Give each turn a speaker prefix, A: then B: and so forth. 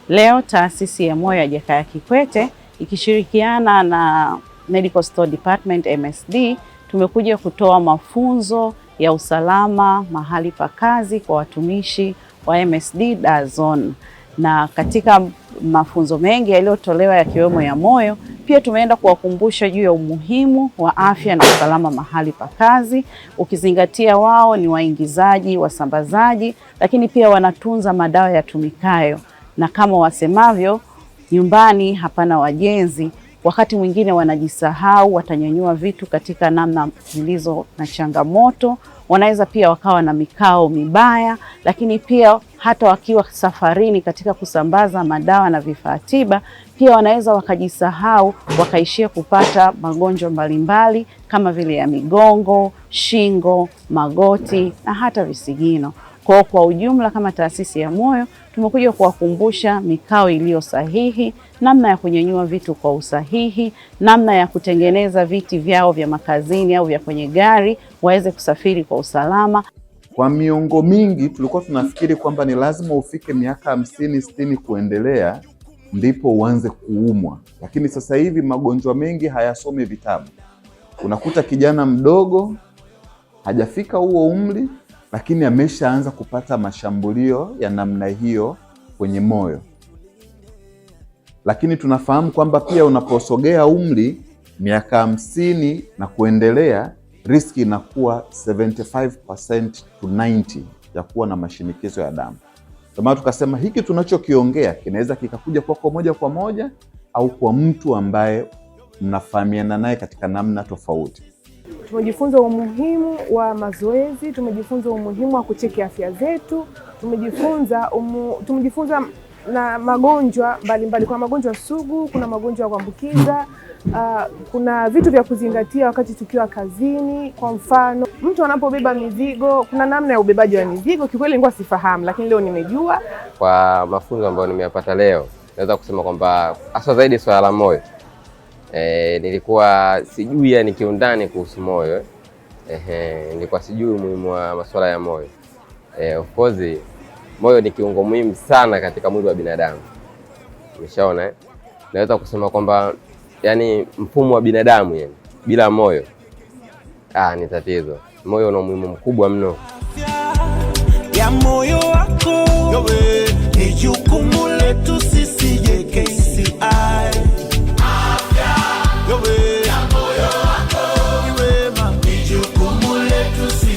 A: Leo taasisi ya moyo ya Jakaya Kikwete ikishirikiana na Medical Store Department MSD tumekuja kutoa mafunzo ya usalama mahali pa kazi kwa watumishi wa MSD Dar Zone. Na katika mafunzo mengi yaliyotolewa yakiwemo ya moyo, pia tumeenda kuwakumbusha juu ya umuhimu wa afya na usalama mahali pa kazi, ukizingatia wao ni waingizaji, wasambazaji, lakini pia wanatunza madawa yatumikayo. Na kama wasemavyo, nyumbani hapana wajenzi. Wakati mwingine wanajisahau, watanyanyua vitu katika namna zilizo na changamoto, wanaweza pia wakawa na mikao mibaya, lakini pia hata wakiwa safarini katika kusambaza madawa na vifaa tiba, pia wanaweza wakajisahau, wakaishia kupata magonjwa mbalimbali kama vile ya migongo, shingo, magoti na hata visigino. Kwa ujumla kama taasisi ya moyo tumekuja kuwakumbusha mikao iliyo sahihi, namna ya kunyanyua vitu kwa usahihi, namna ya kutengeneza viti vyao vya makazini au vya kwenye gari waweze kusafiri kwa usalama.
B: Kwa miongo mingi tulikuwa tunafikiri kwamba ni lazima ufike miaka 50, 60 kuendelea ndipo uanze kuumwa. Lakini sasa hivi magonjwa mengi hayasome vitabu. Unakuta kijana mdogo hajafika huo umri lakini ameshaanza kupata mashambulio ya namna hiyo kwenye moyo. Lakini tunafahamu kwamba pia unaposogea umri miaka 50 na kuendelea, riski inakuwa 75% to 90 ya kuwa na mashinikizo ya damu. Kwa maana tukasema hiki tunachokiongea kinaweza kikakuja kwako moja kwa moja au kwa mtu ambaye mnafahamiana naye katika namna tofauti.
C: Tumejifunza umuhimu wa mazoezi, tumejifunza umuhimu wa kucheki afya zetu, tumejifunza na magonjwa mbalimbali. Kuna magonjwa sugu, kuna magonjwa ya kuambukiza, kuna vitu vya kuzingatia wakati tukiwa kazini. Kwa mfano, mtu anapobeba mizigo, kuna namna ya ubebaji wa mizigo. Kikweli nilikuwa sifahamu, lakini leo nimejua.
D: Kwa mafunzo ambayo nimeyapata leo, naweza kusema kwamba hasa zaidi swala la moyo. Nilikuwa sijui yani kiundani kuhusu moyo. Nilikuwa sijui umuhimu wa masuala ya moyo. Of course moyo ni kiungo muhimu sana katika mwili wa binadamu. Umeshaona naweza kusema kwamba yani mfumo wa binadamu yani bila moyo ni tatizo. Moyo una umuhimu mkubwa mno.
E: Ya moyo wako ni jukumu letu sisi JKCI. Ya moyo wako ni jukumu letu.